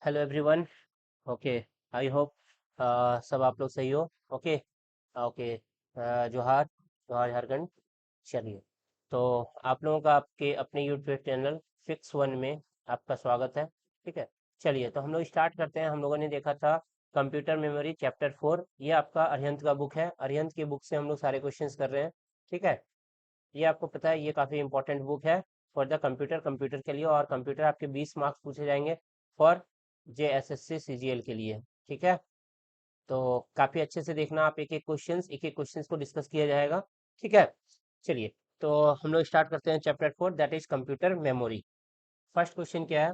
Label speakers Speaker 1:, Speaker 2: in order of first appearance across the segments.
Speaker 1: Hello everyone. Okay. I hope सब आप लोग सही हो। ओके। ओके। जोहार जोहार झारखंड। चलिए, तो आप लोगों का आपके अपने यूट्यूब चैनल फिक्स वन में आपका स्वागत है। ठीक है। चलिए, तो हम लोग स्टार्ट करते हैं। हम लोगों ने देखा था कंप्यूटर मेमोरी चैप्टर 4। ये आपका अरिहंत का बुक है। अरिहंत की बुक से हम लोग सारे क्वेश्चंस कर रहे हैं। ठीक है। ये आपको पता है, ये काफ़ी इंपॉर्टेंट बुक है फॉर द कंप्यूटर कंप्यूटर के लिए। और कंप्यूटर आपके 20 मार्क्स पूछे जाएंगे फॉर JSSC CGL के लिए। ठीक है। तो काफ़ी अच्छे से देखना, आप एक एक क्वेश्चंस को डिस्कस किया जाएगा। ठीक है। चलिए, तो हम लोग स्टार्ट करते हैं chapter 4, that is computer memory. First question क्या है?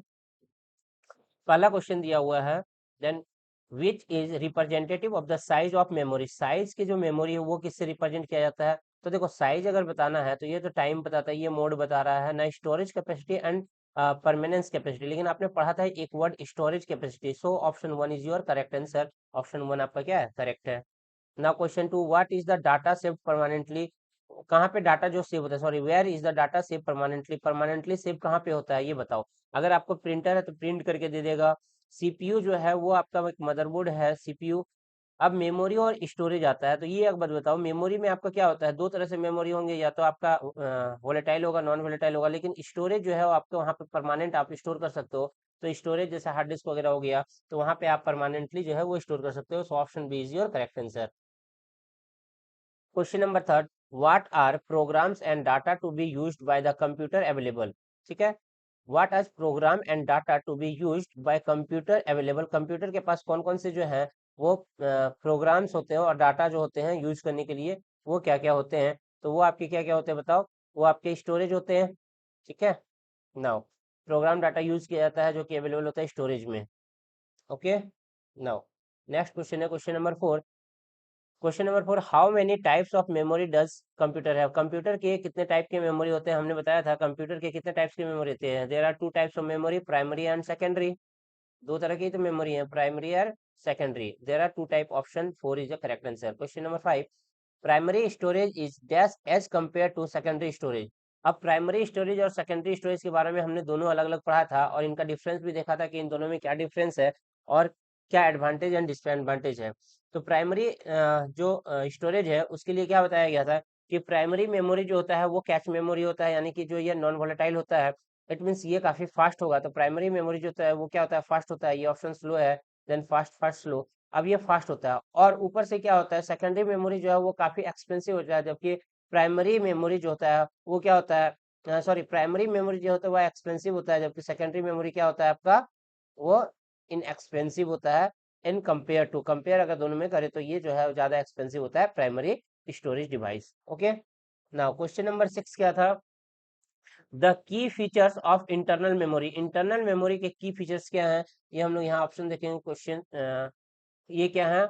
Speaker 1: पहला क्वेश्चन दिया हुआ है, then which is representative of the size of memory. Size की जो मेमोरी है वो किससे रिप्रेजेंट किया जाता है? तो देखो, साइज अगर बताना है तो ये तो टाइम बताता है, ये मोड बता रहा है ना, storage capacity and permanence capacity. लेकिन आपने पढ़ा था एक word storage capacity, so option one is your correct answer. Option one आपका क्या है? करेक्ट है। Now question two, what is the data save permanently. कहाँ पे डाटा जो सेव होता है, sorry, where is the data save permanently. Permanently save कहाँ पे होता है ये बताओ। अगर आपको प्रिंटर है तो प्रिंट करके दे देगा। सीपीयू जो है वो आपका एक मदरबोर्ड है, सीपीयू। अब मेमोरी और स्टोरेज आता है, तो ये एक बात बताओ, मेमोरी में आपका क्या होता है? दो तरह से मेमोरी होंगे, या तो आपका वोलेटाइल होगा, नॉन वोलेटाइल होगा। लेकिन स्टोरेज जो है वो आपके वहाँ पे परमानेंट आप स्टोर कर सकते हो। तो स्टोरेज जैसे हार्ड डिस्क वगैरह हो गया, तो वहाँ पे आप परमानेंटली जो है वो स्टोर कर सकते हो। So option B is your correct answer. Question number third, what are programs and data to be used by the computer available. ठीक है। What are program and data to be used by computer available. Computer के पास कौन कौन से जो है वो प्रोग्राम्स होते हैं और डाटा जो होते हैं यूज करने के लिए, वो क्या क्या होते हैं? तो वो आपके क्या क्या होते हैं बताओ। वो आपके स्टोरेज होते हैं। ठीक है। नाउ, प्रोग्राम डाटा यूज किया जाता है जो कि अवेलेबल होता है स्टोरेज में। ओके। नाउ, नेक्स्ट क्वेश्चन है question number 4। Question number 4, how many types of memory does computer है। कंप्यूटर के कितने टाइप के मेमोरी होते हैं? हमने बताया था कंप्यूटर के कितने टाइप्स की मेमोरी होते हैं। There are two types of memory, primary and secondary. दो तरह की तो मेमोरी है, प्राइमरी और secondary. There are two type, option four is the correct answer. Question number 5, primary storage is dash as compare to secondary storage. अब primary storage और secondary storage के बारे में हमने दोनों अलग अलग पढ़ा था, और इनका डिफरेंस भी देखा था कि इन दोनों में क्या डिफरेंस है और क्या एडवांटेज एंड डिसएडवांटेज है। तो प्राइमरी जो स्टोरेज है उसके लिए क्या बताया गया था कि प्राइमरी मेमोरी जो होता है वो कैच मेमोरी होता है, यानी कि जो ये नॉन वोलेटाइल होता है। इट मीन्स ये काफी फास्ट होगा। तो प्राइमरी मेमोरी जो होता है वो क्या होता है? फास्ट होता है। ये ऑप्शन स्लो है, देन फास्ट फास्ट स्लो। अब ये फास्ट होता है, और ऊपर से क्या होता है, सेकेंडरी मेमोरी जो है वो काफी एक्सपेंसिव होता है, जबकि प्राइमरी मेमोरी जो होता है वो क्या होता है, सॉरी, प्राइमरी मेमोरी जो होता है वो एक्सपेंसिव होता है, जबकि सेकेंडरी मेमोरी क्या होता है आपका? वो इनएक्सपेंसिव होता है। इन कंपेयर टू, कंपेयर अगर दोनों में करें तो ये जो है ज्यादा एक्सपेंसिव होता है primary storage device. Okay. Now question number 6 क्या था? The key features of internal memory. Internal memory के की फीचर्स क्या हैं? ये हम लोग यहाँ ऑप्शन देखेंगे। क्वेश्चन ये क्या है?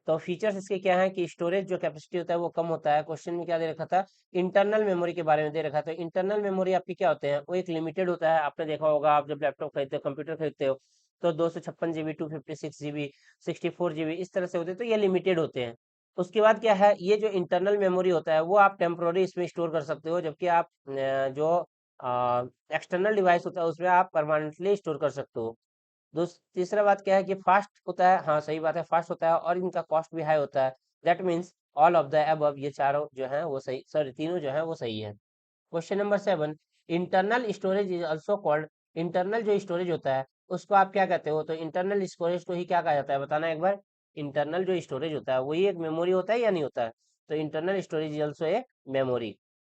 Speaker 1: तो फीचर्स इसके क्या है कि स्टोरेज जो कैपेसिटी होता है वो कम होता है। क्वेश्चन में क्या दे रखा था? इंटरनल मेमोरी के बारे में दे रखा था। इंटरनल मेमोरी आपकी क्या होते हैं? वो एक लिमिटेड होता है। आपने देखा होगा, आप जब लैपटॉप खरीदते हो, कंप्यूटर खरीदते हो, तो 256 GB, 256 GB, 64 GB इस तरह से होते हैं, तो ये लिमिटेड होते हैं। उसके बाद क्या है, ये जो इंटरनल मेमोरी होता है वो आप टेम्पोररी इसमें स्टोर कर सकते हो, जबकि आप जो एक्सटर्नल डिवाइस होता है उसमें आप परमानेंटली स्टोर कर सकते हो। तीसरा बात क्या है कि फास्ट होता है। हाँ, सही बात है, फास्ट होता है, और इनका कॉस्ट भी हाई होता है। That means all of the above, ये चारों जो है वो सही, सॉरी, तीनों जो है वो सही है। Question number 7, internal storage is also called. Internal जो स्टोरेज होता है उसको आप क्या कहते हो? तो इंटरनल स्टोरेज को ही क्या कहा जाता है, बताना एक बार। इंटरनल जो स्टोरेज होता है वही एक मेमोरी होता है या नहीं होता है? तो internal storage is also a memory.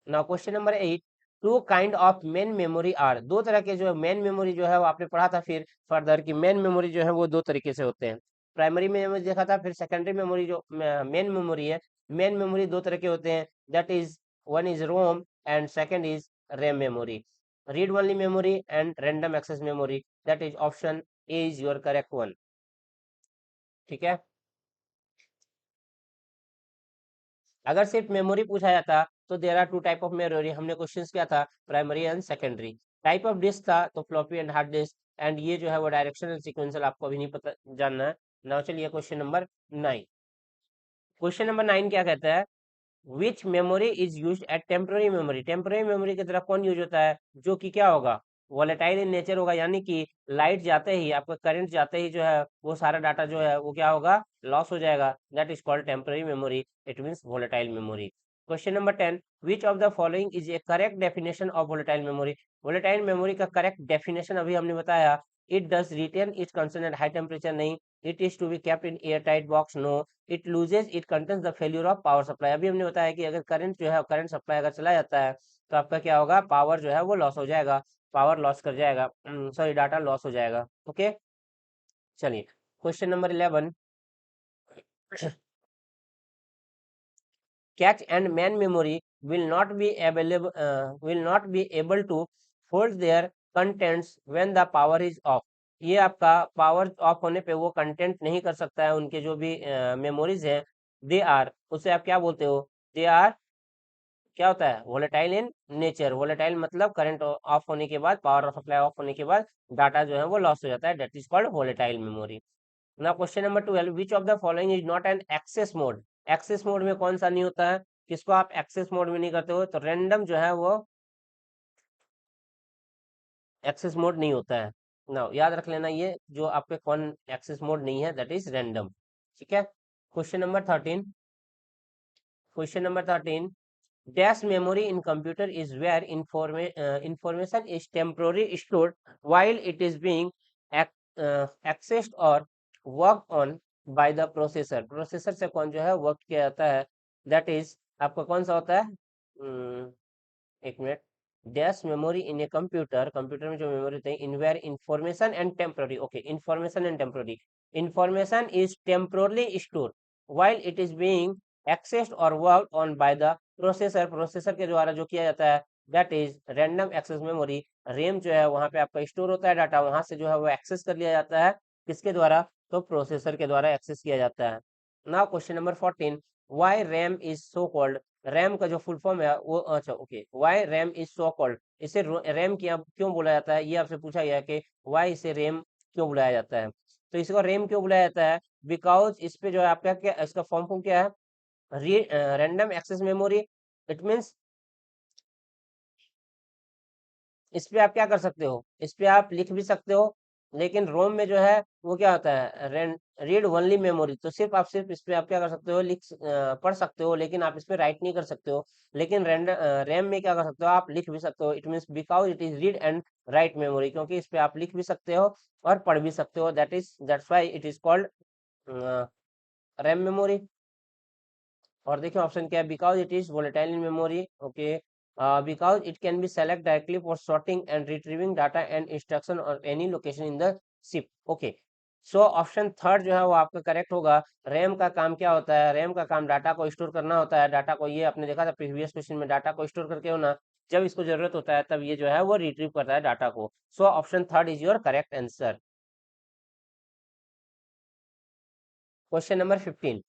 Speaker 1: Now question number 8, two kind of main memory are. दो तरह के जो मेन मेमोरी जो है वो आपने पढ़ा था फिर फर्दर की मेन मेमोरी जो है वो दो तरीके से होते हैं। प्राइमरी मेमोरी देखा था, फिर सेकेंडरी मेमोरी जो मेन मेमोरी है, मेन मेमोरी दो तरह के होते हैं। That is, one is ROM and second is RAM memory. Read only memory and random access memory, that is option a is your correct one. ठीक है। अगर सिर्फ मेमोरी पूछा जाता तो there are two type of memory. हमने question क्या था? Primary and secondary. Type of disk था तो floppy and hard disk. And ये जो है वो डायरेक्शनल सीक्वेंशियल, आपको अभी नहीं पता जानना है। नाउ चलिए क्वेश्चन नंबर 9। क्वेश्चन नंबर 9 क्या कहता है? Which memory is use at temporary memory. Temporary memory की तरह कौन यूज होता है जो कि क्या होगा? वोलेटाइल इन नेचर होगा, यानी कि लाइट जाते ही, आपका करंट जाते ही जो है वो सारा डाटा जो है वो क्या होगा, लॉस हो जाएगा। That is called temporary memory, it means volatile memory. Question number 10, which of the following is a correct definition of volatile memory. Volatile memory का करेक्ट डेफिनेशन अभी हमने बताया, it does retain its content at high temperature, नहीं। It is to be kept in air tight box, no. It loses it contents the failure of power supply, अभी हमने बताया कि अगर करंट जो है, करंट सप्लाई अगर चला जाता है तो आपका क्या होगा, पावर जो है वो लॉस हो जाएगा, पावर लॉस कर जाएगा, सॉरी डाटा लॉस हो जाएगा। ओके, चलिए question number 11, cache and main memory will not be able to hold their contents when the power is off. ये आपका पावर ऑफ होने पे वो कंटेंट नहीं कर सकता है, उनके जो भी मेमोरीज हैं, दे आर, उसे आप क्या बोलते हो, दे आर क्या होता है, वोलेटाइल इन नेचर। वोलेटाइल मतलब करंट ऑफ होने के बाद, पावर सप्लाई ऑफ होने के बाद डाटा जो है वो लॉस हो जाता है, that is called volatile memory. Now question number 12, which of the following is not an access mode. Access mode में कौन सा नहीं होता है, किसको आप एक्सेस मोड में नहीं करते हो, तो रैंडम जो है वो एक्सेस मोड नहीं होता है। नाउ याद रख लेना, ये जो आपके कौन एक्सेस मोड नहीं है, दैट इज रैंडम। ठीक है, question number 13, question number 13, dash memory in computer is where information is temporarily stored while it is being accessed or worked on by the processor। Processor से कौन जो है work किया जाता है, दैट इज आपका कौन सा होता है, एक minute, dash memory in a computer, computer में जो मेमोरी होती है, in where information and temporary, okay, information and temporary, information is temporarily stored while it is being accessed और worked on by the processor, processor के द्वारा जो किया जाता है, that is random access memory. RAM जो है वहां पे आपका स्टोर होता है डाटा, वहां से जो है वो एक्सेस कर लिया जाता है, किसके द्वारा, तो प्रोसेसर के द्वारा एक्सेस किया जाता है। Now question number 14, why RAM is so called. RAM का जो फुल फॉर्म है वो, अच्छा okay, why RAM is so called, इसे रैम क्यों बोला जाता है, ये आपसे पूछा गया कि व्हाई इसे रैम क्यों बुलाया जाता है। तो इसको रैम क्यों बुलाया जाता है, बिकॉज इस पे जो है आपका क्या, इसका फॉर्म क्या है, random access memory. It means इस पे आप क्या कर सकते हो, इस पे आप लिख भी सकते हो, लेकिन रोम में जो है वो क्या होता है, रीड ओनली मेमोरी, तो सिर्फ इस पे आप क्या कर सकते हो, पढ़ सकते हो, लेकिन आप इस पे राइट नहीं कर सकते हो। लेकिन रैम में क्या कर सकते हो, आप लिख भी सकते हो। It means because it is read and write memory, क्योंकि इस पे आप लिख भी सकते हो और पढ़ भी सकते हो, that's why it is called RAM memory. और देखिए ऑप्शन क्या है, because it is volatile in memory, okay, because it can be select directly for sorting and retrieving data and instruction और any location in the chip, okay. So option third जो है वो आपका correct होगा। RAM का काम क्या होता है, रैम का काम डाटा को स्टोर करना होता है, डाटा को, ये आपने देखा था प्रीवियस क्वेश्चन में, डाटा को स्टोर करके होना, जब इसको जरूरत होता है तब ये जो है वो रिट्रीव करता है डाटा को। सो option third is your correct answer. Question number 15,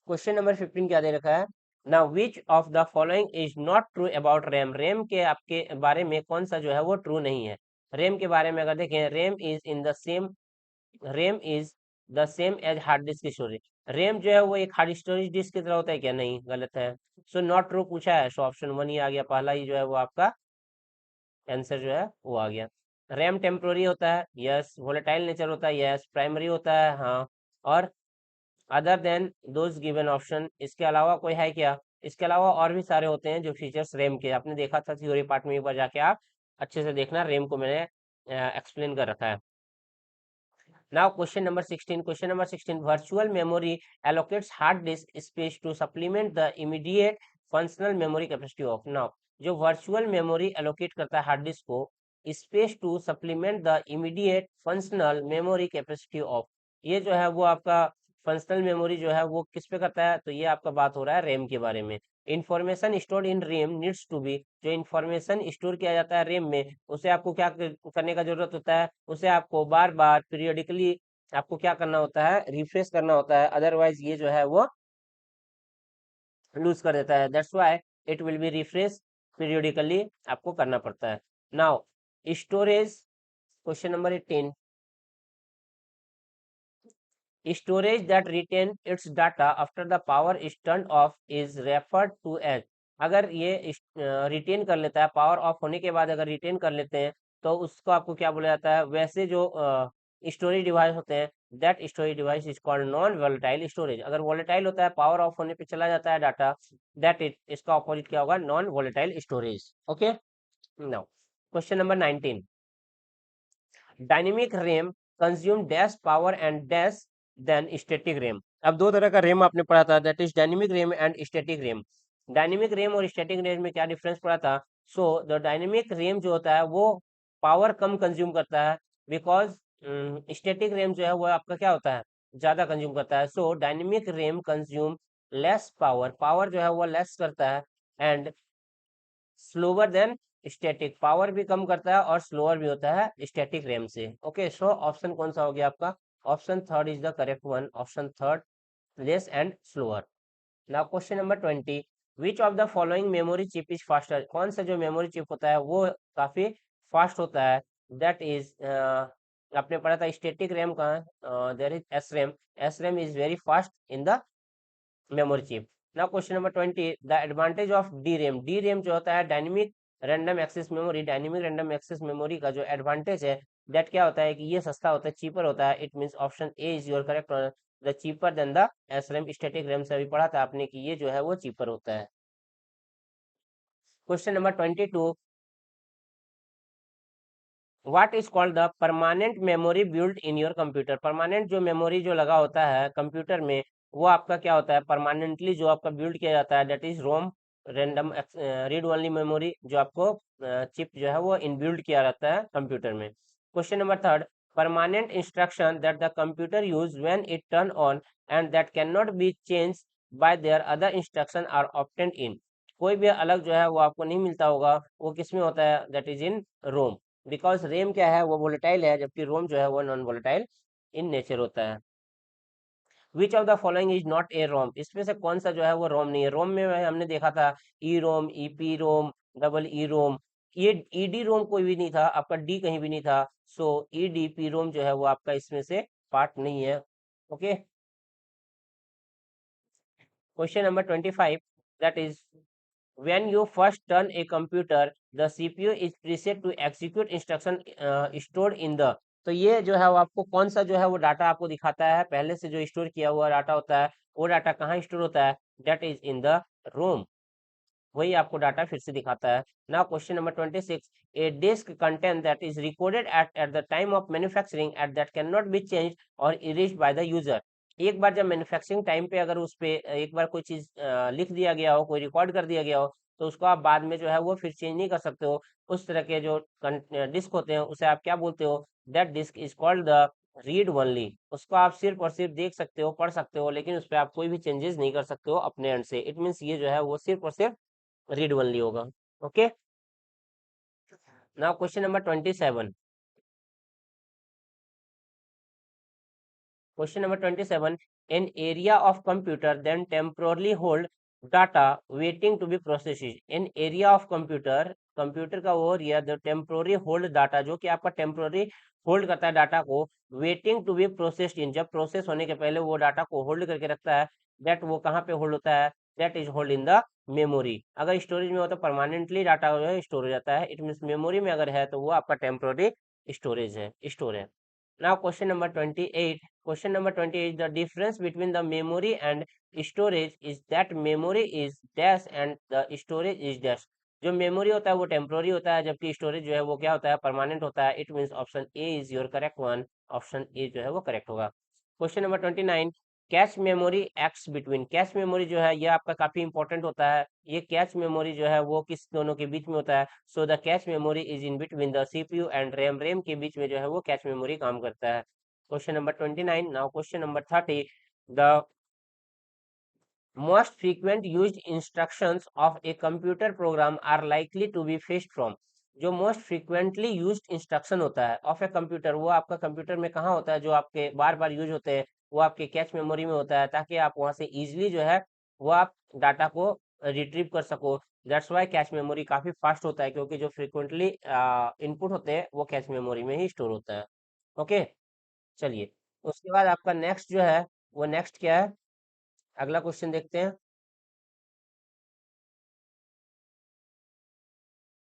Speaker 1: question number 15 क्या दे रखा है, ना विच of the following is not true about RAM. RAM के आपके बारे में कौन सा जो है वो ट्रू नहीं है। रैम के बारे में अगर देखें, RAM is the same as hard disk storage. RAM जो है वो एक हार्ड स्टोरेज डिस्क की तरह होता है क्या, नहीं, गलत है। सो नॉट ट्रू पूछा है, सो ऑप्शन 1 ही आ गया, पहला ही जो है वो आपका आंसर जो है वो आ गया। रैम टेम्पोररी होता है, यस। वोलेटाइल नेचर होता है, यस। प्राइमरी होता है, हाँ। और other than those given option, इसके अलावा कोई है क्या, इसके अलावा और भी सारे होते हैं जो फीचर्स रैम के, आपने देखा था थ्योरी पार्ट में, एक बार जाके आप अच्छे से देखना, रैम को मैंने एक्सप्लेन कर रखा है। Now question number 16, question number 16, virtual memory allocates hard disk space to supplement the immediate functional memory capacity of. Now जो वर्चुअल मेमोरी एलोकेट करता है हार्ड डिस्क को space to supplement the immediate functional memory capacity of, ये जो है वो आपका functional mammary जो है वो किस पे करता है, तो ये आपका बात हो रहा है रैम के बारे में। Information stored in RAM needs to be, जो इंफॉर्मेशन स्टोर किया जाता है रैम में, उसे आपको क्या करने का जरूरत होता है, उसे आपको बार बार पीरियडिकली आपको क्या करना होता है, रिफ्रेश करना होता है, अदरवाइज ये जो है वो लूज कर देता है, that's why it will be refresh periodically, आपको करना पड़ता है। Now storage, question number 18, storage that retain its data after the power is turn off is referred to as. अगर ये रिटेन कर लेता है, पावर ऑफ होने के बाद अगर रिटेन कर लेते हैं तो उसको आपको क्या बोला जाता है, वैसे जो स्टोरेज डिवाइस होते हैं, that storage device is called non volatile storage. अगर वोलेटाइल होता है, पावर ऑफ होने पे चला जाता है डाटा, दैट इट इसका ऑपोजिट क्या होगा, non volatile storage. Okay, now question number 19, dynamic RAM consume dash power and dash than static RAM. अब दो तरह का रैम आपने पढ़ा था, that is dynamic RAM and static RAM. Dynamic RAM और स्टैटिक रैम में क्या डिफरेंस पड़ा था? सो द डायनेमिक रैम जो होता है वो पावर कम कंज्यूम करता है, बिकॉज स्टैटिक रैम जो है वो आपका क्या होता है, ज्यादा कंज्यूम करता है। So dynamic RAM consume less power, power जो है वो लेस करता है, and slower than static, power भी कम करता है और स्लोअर भी होता है स्टैटिक रैम से। ओके, सो ऑप्शन कौन सा हो गया आपका? Option third is the correct one, option third, less and slower. Now question number 20, which of the following memory chip is faster? कौन सा जो मेमोरी चिप होता है वो काफी फास्ट होता है? दैट इज आपने पढ़ा था स्टैटिक रैम का, there is s RAM, s RAM is very fast in the memory chip. Now question number 20, the advantage of d RAM, d RAM जो होता है dynamic random access memory, dynamic random access memory का जो advantage है, that क्या होता है कि ये सस्ता होता है, चीपर होता है। It means option a is your correct, the cheaper than the S RAM. Static RAM से अभी पढ़ा था आपने कि ये जो है वो चीपर होता है। Question number 22, what is called the permanent memory build in your computer? Permanent जो मेमोरी जो लगा होता है कंप्यूटर में, वो आपका क्या होता है, परमानेंटली जो आपका बिल्ड किया जाता है, that is ROM, random read only memory, जो आपको चिप जो है वो इनबिल्ड किया रहता है कंप्यूटर में। Question number third, permanent instruction that the computer use when it turn on and that can not be change by their other instruction are opted in. कोई भी अलग जो है वो आपको नहीं मिलता होगा, वो किस में होता है, that is in ROM, because RAM क्या है, वो वोलेटाइल है, जबकि रोम जो है वो नॉन वोलेटाइल इन नेचर होता है। Which of the following is not a ROM? इसमें से कौन सा जो है वो रोम नहीं है? रोम में हमने देखा था ई रोम, ईपी रोम, डबल ई रोम, ये ईडी रोम कोई भी नहीं था, आपका डी कहीं भी नहीं था। सो ई डी पी रोम जो है वो आपका इसमें से पार्ट नहीं है। Okay, question number 25, that is when you first turn a computer the cpu is preset to execute instruction stored in the। तो ये जो है वो आपको कौन सा जो है वो डाटा आपको दिखाता है, पहले से जो स्टोर किया हुआ डाटा होता है, वो डाटा कहाँ स्टोर होता है, that is in the ROM, वही आपको डाटा फिर से दिखाता है। Now question number 26, a disk content that is recorded at the time of manufacturing at that can not be change or erased by the user. एक बार जब manufacturing time पे अगर उस पे एक बार कोई चीज लिख दिया गया हो, कोई रिकॉर्ड कर दिया गया हो, तो उसको आप बाद में जो है वो फिर चेंज नहीं कर सकते हो। उस तरह के जो डिस्क होते हैं उसे आप क्या बोलते हो, that disk is called the read only. उसको आप सिर्फ और सिर्फ देख सकते हो, पढ़ सकते हो, लेकिन उस पर आप कोई भी चेंजेस नहीं कर सकते हो अपने एंड से। इट मीन्स ये जो है वो सिर्फ और सिर्फ रीड ओनली होगा। Okay, now question number 27, question number 27, an area of computer then temporarily hold data waiting to be processed. In area of computer, computer का वो एरिया जो टेम्पोररी होल्ड डाटा, जो कि आपका टेम्पोररी होल्ड करता है data को, waiting to be processed in, जब प्रोसेस होने के पहले वो डाटा को होल्ड करके रखता है, दैट वो कहाँ पे होल्ड होता है, that is hold in the memory. अगर स्टोरेज में हो तो परमानेंटली डाटा जो है स्टोर हो जाता है, इट मीन मेमोरी में अगर है तो वो आपका टेम्पोररी स्टोरेज है, स्टोर है। Now question number 28, question number 28, the difference between the memory and storage is that memory is dash and the storage is dash। जो मेमोरी होता है वो टेम्पोररी होता है, जबकि स्टोरेज जो है वो क्या होता है, परमानेंट होता है। It means option a is your correct one, option A जो है वो करेक्ट होगा। Question number 29, cache memory acts between. Catch memory जो है ये आपका काफी इंपॉर्टेंट होता है, ये कैच मेमोरी जो है वो किस दोनों के बीच में होता है? So the cache memory is in between the CPU and RAM, RAM के बीच में जो है वो कैच मेमोरी काम करता है। Question number 29. Now question number 30. The most frequent used instructions of a computer program are likely to be fetched from। जो most frequently used instruction होता है ऑफ ए कंप्यूटर, वो आपका कंप्यूटर में कहाँ होता है, जो आपके बार बार यूज होते हैं, वो आपके कैच मेमोरी में होता है, ताकि आप वहां से इजिली जो है वो आप डाटा को रिट्रीव कर सको। दैट्स वाई कैच मेमोरी काफी फास्ट होता है, क्योंकि जो फ्रीक्वेंटली इनपुट होते हैं वो कैच मेमोरी में ही स्टोर होता है। ओके, चलिए उसके बाद आपका नेक्स्ट जो है वो नेक्स्ट क्या है, अगला क्वेश्चन देखते हैं।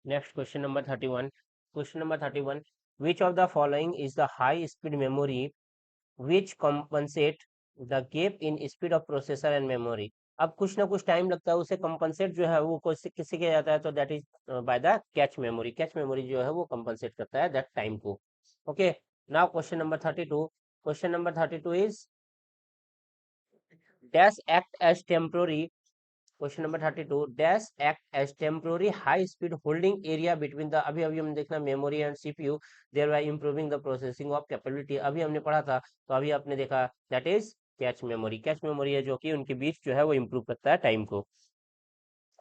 Speaker 1: Next question number 31, question number 31, which of the following is the high speed memory which compensate the gap in speed of processor and memory. अब कुछ ना कुछ टाइम लगता है उसे कंपनसेट जो है वो किससे किया जाता है, तो that is by the cache memory. Cache memory जो है वो कंपनसेट करता है दैट टाइम को। Okay, now question number 32, question number 32 is dash act as temporary. Question number 32, dash act as temporary high speed holding area between the, अभी अभी हम देखना memory and CPU, thereby improving the processing of capability, अभी हमने पढ़ा था, तो अभी आपने देखा that is catch memory. Cache memory है जो कि उनके बीच जो है वो इंप्रूव करता है टाइम को।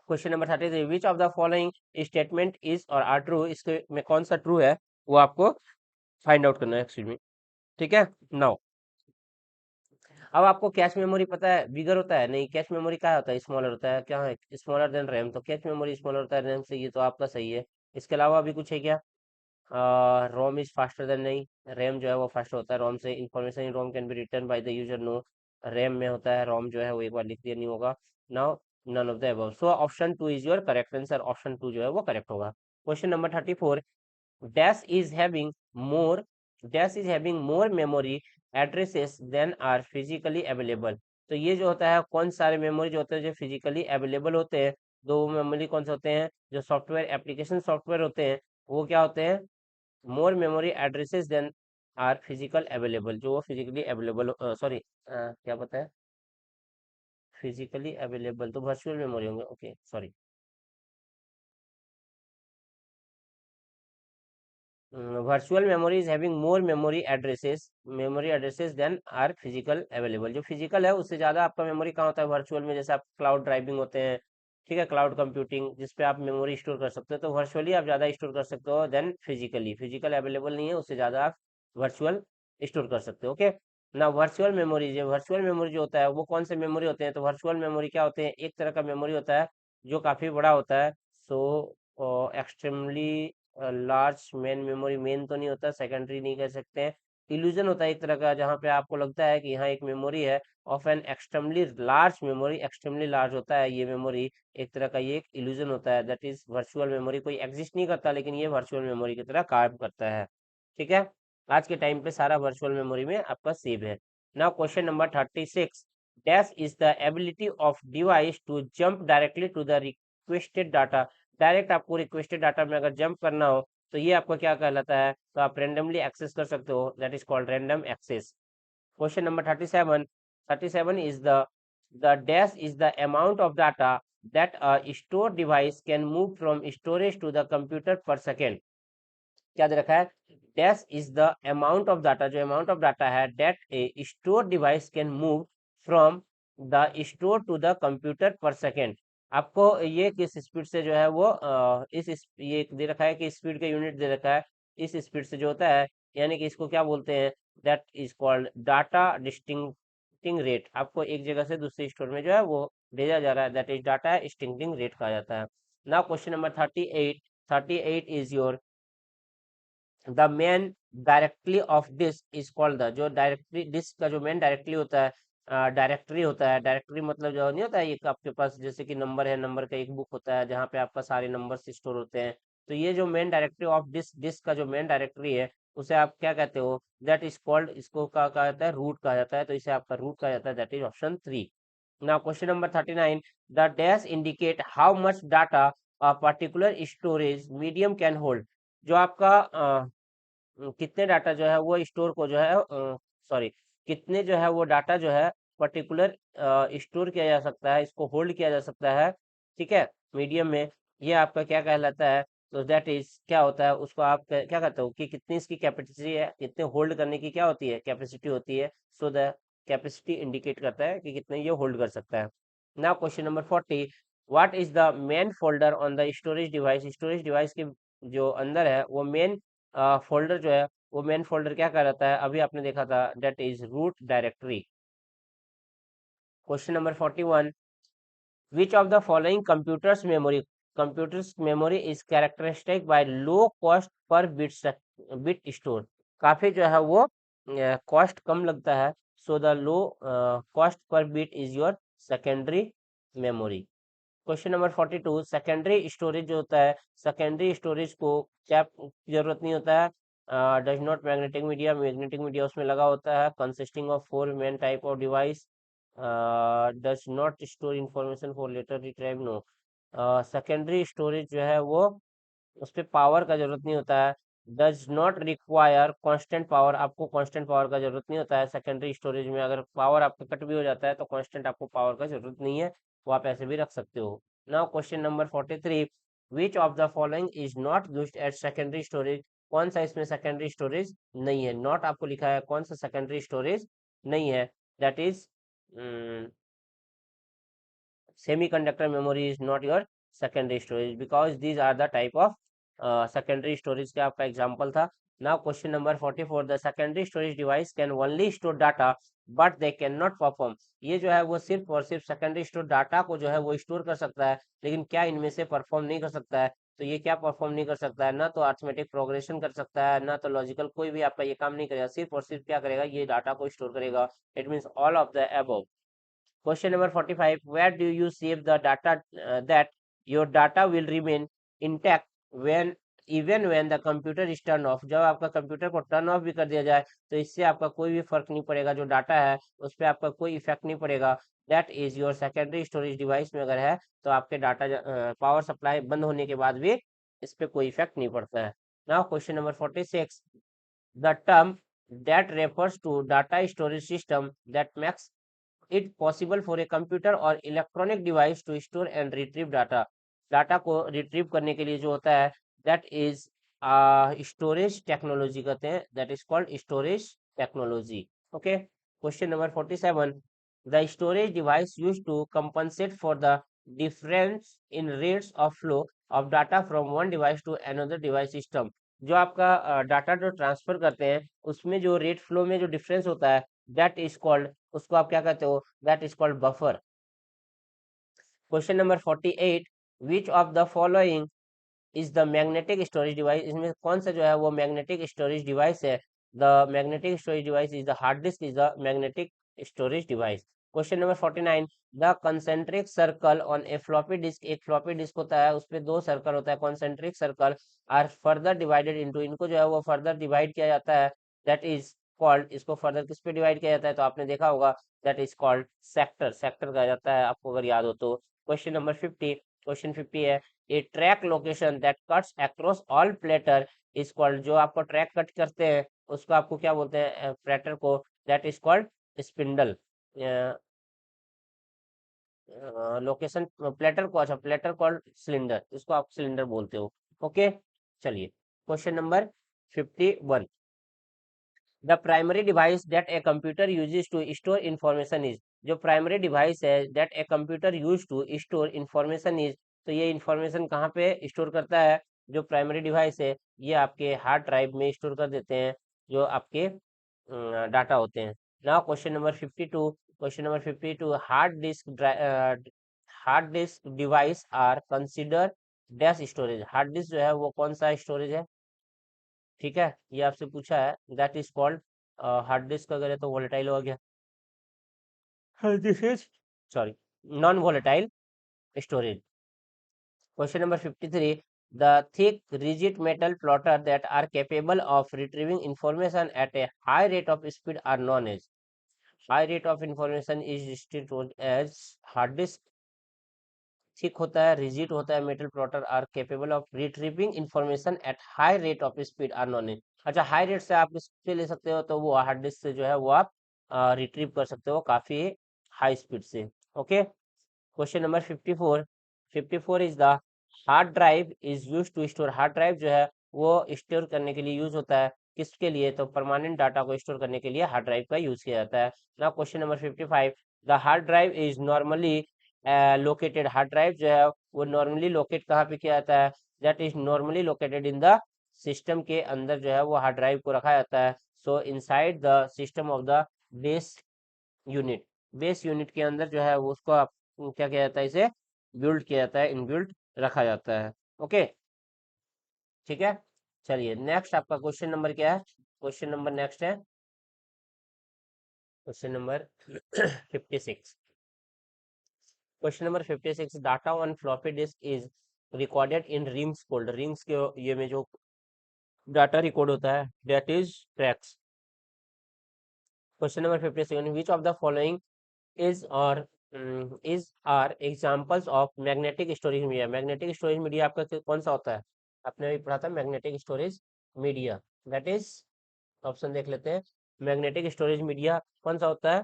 Speaker 1: Question number 33, which of the following statement is और आर ट्रू, इसके में कौन सा ट्रू है वो आपको फाइंड आउट करना है, एक्सक्यूज मी। ठीक है, नाउ अब आपको कैश मेमोरी पता है बिगर होता है, नहीं कैश मेमोरी क्या होता है, स्मॉलर होता है, क्या है स्मॉलर देन रैम, तो कैश मेमोरी स्मॉलर होता है रैम से, ये तो आपका सही है। इसके अलावा अभी कुछ है क्या? रोम इज फास्टर देन, नहीं रैम जो है वो फास्टर होता है रोम से। Information in ROM can be return by the user, no RAM में होता है, रोम जो है वो एक बार लिख दिया नहीं होगा। Now none of the above, so option two is your correct answer, option two जो है वो करेक्ट होगा। Question number 34, dash is having more dash is having more memory addresses than are physically available। तो ये जो होता है कौन सारे मेमोरी जो होते हैं जो फिजिकली अवेलेबल होते हैं, दो मेमोरी कौन से होते हैं, जो सॉफ्टवेयर एप्लीकेशन सॉफ्टवेयर होते हैं वो क्या होते हैं, more memory addresses than are physical available, जो वो फिजिकली अवेलेबल, सॉरी क्या पता है, फिजिकली अवेलेबल तो वर्चुअल मेमोरी होंगे, okay sorry. Virtual memory is having more memory addresses than are physical available, जो फिजिकल है उससे ज्यादा आपका मेमोरी कहाँ होता है वर्चुअल में, जैसे आप क्लाउड ड्राइविंग होते हैं, ठीक है, क्लाउड कंप्यूटिंग जिसपे आप मेमोरी स्टोर कर सकते हो, तो वर्चुअली आप ज्यादा स्टोर कर सकते हो देन फिजिकली, फिजिकल अवेलेबल नहीं है उससे ज्यादा आप वर्चुअल स्टोर कर सकते हो। ओके, ना वर्चुअल मेमोरी जो होता है वो कौन से मेमोरी होते हैं, तो वर्चुअल मेमोरी क्या होते हैं, एक तरह का मेमोरी होता है जो काफी बड़ा होता है, so extremely large main memory, main तो नहीं होता, सेकेंडरी नहीं कह सकते हैं, इल्यूजन होता है एक तरह का, जहाँ पे आपको लगता है कि यहाँ एक मेमोरी है of an extremely large memory, extremely large होता है ये मेमोरी, एक तरह का ये एक इल्यूजन होता है, दैट इज वर्चुअल मेमोरी, कोई एग्जिस्ट नहीं करता लेकिन ये वर्चुअल मेमोरी की तरह काम करता है। ठीक है, आज के टाइम पे सारा वर्चुअल मेमोरी में आपका सेव है। Now question number 36, dash is the ability of device to jump directly to the requested data. Direct आपको रिक्वेस्टेड डाटा में अगर जंप करना हो तो ये आपका क्या कहलाता है, तो आप रेंडमली एक्सेस कर सकते हो, that is called random access. Question number 37, 37 is the dash is the amount of data that a store device can move from storage to the computer per second. क्या दे रखा है, dash is the amount of data, जो amount of data है that a store device can move from the store to the computer per second. आपको ये किस speed से जो है वो ये दे रखा है कि स्पीड का यूनिट दे रखा है, इस स्पीड से जो होता है, यानी कि इसको क्या बोलते हैं, that is called data distincting rate. आपको एक जगह से दूसरे स्टोर में जो है वो भेजा जा रहा है, that is data distincting rate कहा जाता है। Now question number 38, 38 is your the main directly of disk is called the, जो डायरेक्टरी डिस्क का जो मेन डायरेक्टली होता है, डायरेक्टरी होता है, डायरेक्टरी मतलब जो नहीं होता है एक आपके पास जैसे कि नंबर है, नंबर का एक बुक होता है जहाँ पे आपका सारे नंबर स्टोर होते हैं, तो ये जो main directory of disk, disk का जो मेन डायरेक्टरी है उसे आप क्या कहते हो, दैट इज कॉल्ड, इसको कहा जाता है रूट कहा जाता है, तो इसे आपका रूट कहा जाता है, that is option 3। Now question number 39, the dash indicate how much data a particular storage medium can hold. जो आपका कितने डाटा जो है वो स्टोर को जो है, सॉरी, कितने जो है वो डाटा जो है पर्टिकुलर स्टोर किया जा सकता है, इसको होल्ड किया जा सकता है, ठीक है, मीडियम में, ये आपका क्या कहलाता है, तो दैट इज क्या होता है, उसको आप क्या कहते हो कि कितनी इसकी कैपेसिटी है, कितने होल्ड करने की क्या होती है कैपेसिटी होती है, सो द कैपेसिटी इंडिकेट करता है कि कितने ये होल्ड कर सकता है। Now question number 40, what is the main folder on the storage device, storage device के जो अंदर है वो मेन फोल्डर जो है वो मेन फोल्डर क्या कहलाता है, अभी आपने देखा था, that is root directory. Question number 41, which of the following computers memory is characteristic by low cost per bit store. काफी जो है वो कॉस्ट कम लगता है, so the low cost per bit is your secondary memory. Question number 42, secondary storage जो होता है, सेकेंडरी स्टोरेज को क्या जरूरत नहीं होता है, does not magnetic media, magnetic media उसमें लगा होता है, consisting of 4 main type of device, does not store information for later retrieve, no. Secondary storage जो है वो उस पर पावर का जरूरत नहीं होता है, does not require constant power, आपको कांस्टेंट पावर का जरूरत नहीं होता है सेकेंडरी स्टोरेज में, अगर पावर आपका कट भी हो जाता है तो कांस्टेंट आपको पावर का जरूरत नहीं है, वो आप ऐसे भी रख सकते हो। Now question number 43, which of the following is not used eight secondary storage, कौन सा इसमें सेकेंडरी स्टोरेज नहीं है, नॉट आपको लिखा है कौन सा सेकेंडरी स्टोरेज नहीं है, that is semiconductor memory is not your secondary storage because these are the type of secondary storage का आपका एग्जांपल था। now question number 44, the secondary storage device can only store data but they cannot perform, ये जो है वो सिर्फ और सिर्फ सेकेंडरी स्टोर डाटा को जो है वो स्टोर कर सकता है, लेकिन क्या इनमें से परफॉर्म नहीं कर सकता है, तो ये क्या परफॉर्म नहीं कर सकता है, ना तो अर्थमेटिक प्रोग्रेशन कर सकता है, ना तो लॉजिकल कोई भी आपका ये काम नहीं करेगा, सिर्फ और सिर्फ क्या करेगा, ये डाटा को स्टोर करेगा, it means all of the above. Question number 45, where do you save the data that your data will remain intact when even when the computer is turned off, जब आपका कंप्यूटर को turn off भी कर दिया जाए तो इससे आपका कोई भी फर्क नहीं पड़ेगा, जो डाटा है उस पर आपका कोई इफेक्ट नहीं पड़ेगा, that is your secondary storage device में अगर है तो आपके डाटा पावर सप्लाई बंद होने के बाद भी इस पर कोई इफेक्ट नहीं पड़ता है। Now question number 46, the term that refers to data storage system that makes it possible for a computer or electronic device to store and retrieve data, data को रिट्रीव करने के लिए जो होता है दैट इज स्टोरेज टेक्नोलॉजी कहते हैं, that is called storage technology. Okay, question number 47, the storage device use to compensate for the difference in rates of flow of data from one device to another device system, जो आपका data जो transfer करते हैं उसमें जो rate flow में जो difference होता है दैट इज कॉल्ड, उसको आप क्या कहते हो, that is called buffer. Question number 48, which of the following is the magnetic storage device, इसमें कौन सा जो है वो मैग्नेटिक स्टोरेज डिवाइस है, the magnetic storage device is the hard disk is the magnetic storage device. Question number 49, the concentric circle on a floppy disk, एक floppy disk होता है उसपे दो सर्कल होता है concentric circle, are further divided into, इनको जो है वो फर्दर डिवाइड किया जाता है, दैट इज कॉल्ड, इसको फर्दर किस पे डिवाइड किया जाता है तो आपने देखा होगा that is called sector, sector कहा जाता है आपको अगर याद हो तो। क्वेश्चन नंबर 50, क्वेश्चन 50 है, a track location that cuts across all platter is called, जो आपको ट्रैक कट करते हैं उसको आपको क्या बोलते हैं प्लेटर को, that is called spindle. Location platter को, अच्छा प्लेटर कॉल्ड सिलेंडर, इसको आप सिलेंडर बोलते हो। ओके, चलिए question number 51, the primary device that a computer uses to store information is, जो प्राइमरी डिवाइस है that a computer use to store information is, तो ये इंफॉर्मेशन कहाँ पे स्टोर करता है, जो प्राइमरी डिवाइस है ये आपके हार्ड ड्राइव में स्टोर कर देते हैं जो आपके डाटा होते हैं। Now question number 52, question number 52, hard disk device are consider dash storage, hard disk जो है वो कौन सा स्टोरेज है, ठीक है, ये आपसे पूछा है, that is called hard disk अगर है तो वोलेटाइल हो गया, this is sorry non volatile storage. Question number 53, the thick rigid metal plotter that are capable of retrieving information at a high rate of speed are known as, high rate of information is still as hard disk, thick होता है, rigid होता है, metal plotter are capable of retrieving information at high rate of speed are known as, अच्छा high rate से आप किससे ले सकते हो तो वो हार्ड डिस्क से जो है वो आप रिट्रीव कर सकते हो काफी हाई स्पीड से। Okay, question number 54, 54 is the hard drive is use to store, hard drive जो है वो स्टोर करने के लिए यूज होता है, किसके लिए, तो परमानेंट डाटा को स्टोर करने के लिए हार्ड ड्राइव का यूज किया जाता है। ना question number 55, the hard drive is normally located, hard drive जो है वो नॉर्मली लोकेट कहाँ पे किया जाता है, that is normally located in the system के अंदर जो है वो हार्ड ड्राइव को रखा जाता है, सो inside the system of the base unit, base unit के अंदर जो है वो उसको आप क्या किया जाता है, इसे बिल्ड किया जाता है, इनबिल्ट रखा जाता है। ओके, ठीक है, चलिए नेक्स्ट आपका क्वेश्चन नंबर क्या है, क्वेश्चन नंबर नेक्स्ट है question number 56, question number 56, data on floppy disk is recorded in rings folder. Rings के ये में जो डाटा रिकॉर्ड होता है that is tracks. Question number 57, which of the following is और is are examples of magnetic storage media. Magnetic storage media आपका कौन सा होता है? आपने अभी पढ़ा था magnetic storage media, that is, option देख लेते हैं। मैग्नेटिक स्टोरेज मीडिया कौन सा होता है?